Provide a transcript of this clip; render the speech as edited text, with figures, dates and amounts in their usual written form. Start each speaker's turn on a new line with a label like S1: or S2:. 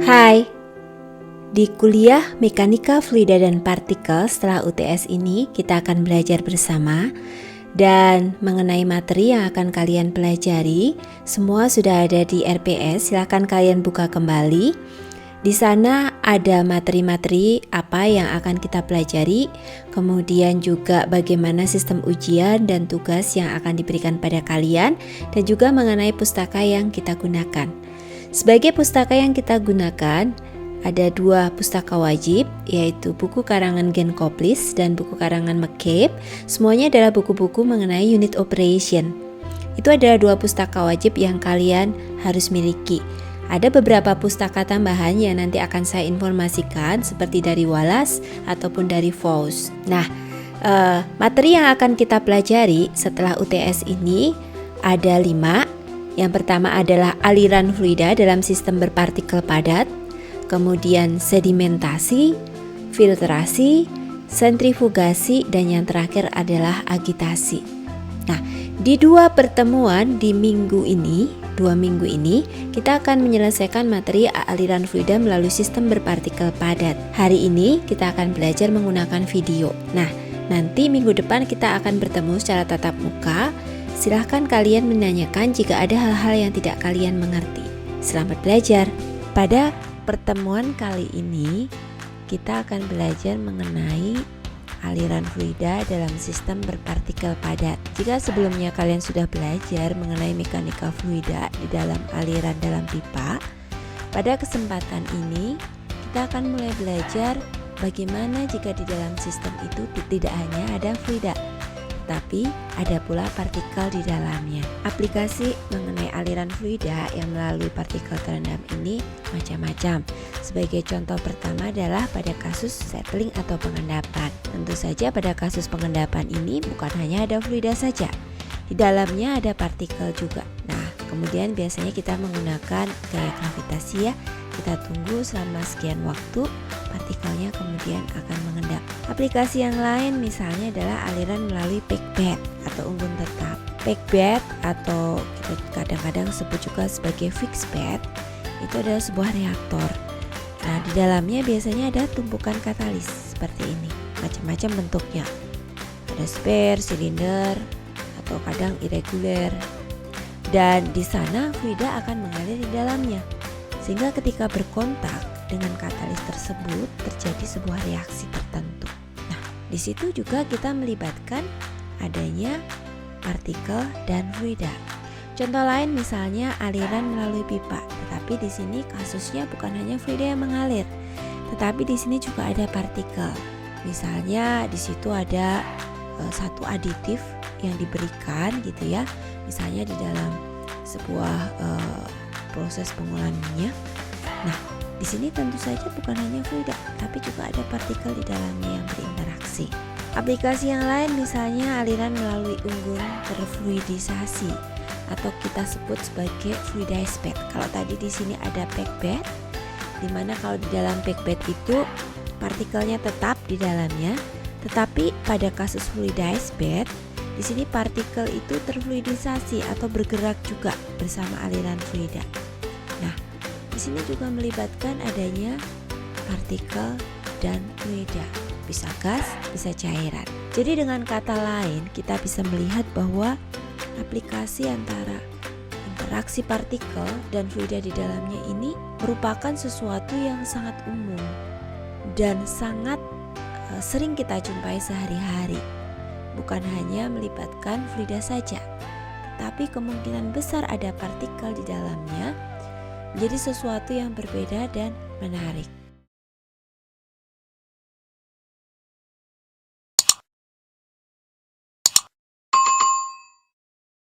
S1: Hai, di kuliah Mekanika Fluida dan Partikel setelah UTS ini kita akan belajar bersama dan mengenai materi yang akan kalian pelajari. Semua sudah ada di RPS, silakan kalian buka kembali. Di sana ada materi-materi apa yang akan kita pelajari, kemudian juga bagaimana sistem ujian dan tugas yang akan diberikan pada kalian, dan juga mengenai pustaka yang kita gunakan. Sebagai pustaka yang kita gunakan, ada 2 pustaka wajib, yaitu buku karangan Gen Koplis dan buku karangan McCabe. Semuanya adalah buku-buku mengenai unit operation. Itu adalah 2 pustaka wajib yang kalian harus miliki. Ada beberapa pustaka tambahan yang nanti akan saya informasikan, seperti dari Wallace ataupun dari Faust. Nah, materi yang akan kita pelajari setelah UTS ini ada 5. Yang pertama adalah aliran fluida dalam sistem berpartikel padat, kemudian sedimentasi, filtrasi, sentrifugasi, dan yang terakhir adalah agitasi. Nah, di 2 pertemuan di 2 minggu ini kita akan menyelesaikan materi aliran fluida melalui sistem berpartikel padat. Hari ini kita akan belajar menggunakan video. Nah, nanti minggu depan kita akan bertemu secara tatap muka. Silahkan kalian menanyakan jika ada hal-hal yang tidak kalian mengerti. Selamat belajar. Pada pertemuan kali ini kita akan belajar mengenai aliran fluida dalam sistem berpartikel padat. Jika sebelumnya kalian sudah belajar mengenai mekanika fluida di dalam aliran dalam pipa, pada kesempatan ini kita akan mulai belajar bagaimana jika di dalam sistem itu tidak hanya ada fluida, tapi ada pula partikel di dalamnya. Aplikasi mengenai aliran fluida yang melalui partikel terendam ini macam-macam. Sebagai contoh pertama adalah pada kasus settling atau pengendapan. Tentu saja pada kasus pengendapan ini bukan hanya ada fluida saja, di dalamnya ada partikel juga. Nah, kemudian biasanya kita menggunakan gaya gravitasi ya. Kita tunggu selama sekian waktu, partikelnya kemudian akan mengendap. Aplikasi yang lain misalnya adalah aliran melalui packbed atau unggun tetap. Packbed atau kita kadang-kadang sebut juga sebagai fixed bed, itu adalah sebuah reaktor. Nah, di dalamnya biasanya ada tumpukan katalis seperti ini, macam-macam bentuknya. Ada sphere, silinder, atau kadang irregular. Dan di sana fluida akan mengalir di dalamnya. Sehingga ketika berkontak dengan katalis tersebut terjadi sebuah reaksi tertentu. Nah, di situ juga kita melibatkan adanya partikel dan fluida. Contoh lain misalnya aliran melalui pipa, tetapi di sini kasusnya bukan hanya fluida yang mengalir, tetapi di sini juga ada partikel. Misalnya di situ ada satu aditif yang diberikan gitu ya. Misalnya di dalam sebuah proses pengolahan minyak. Nah, di sini tentu saja bukan hanya fluida, tapi juga ada partikel di dalamnya yang berinteraksi. Aplikasi yang lain misalnya aliran melalui unggun terfluidisasi atau kita sebut sebagai fluidized bed. Kalau tadi di sini ada packbed, di mana kalau di dalam packbed itu partikelnya tetap di dalamnya, tetapi pada kasus fluidized bed di sini partikel itu terfluidisasi atau bergerak juga bersama aliran fluida. Nah, di sini juga melibatkan adanya partikel dan fluida, bisa gas, bisa cairan. Jadi dengan kata lain, kita bisa melihat bahwa aplikasi antara interaksi partikel dan fluida di dalamnya ini merupakan sesuatu yang sangat umum dan sangat sering kita jumpai sehari-hari. Bukan hanya melibatkan fluida saja, tetapi kemungkinan besar ada partikel di dalamnya, menjadi sesuatu yang berbeda dan menarik.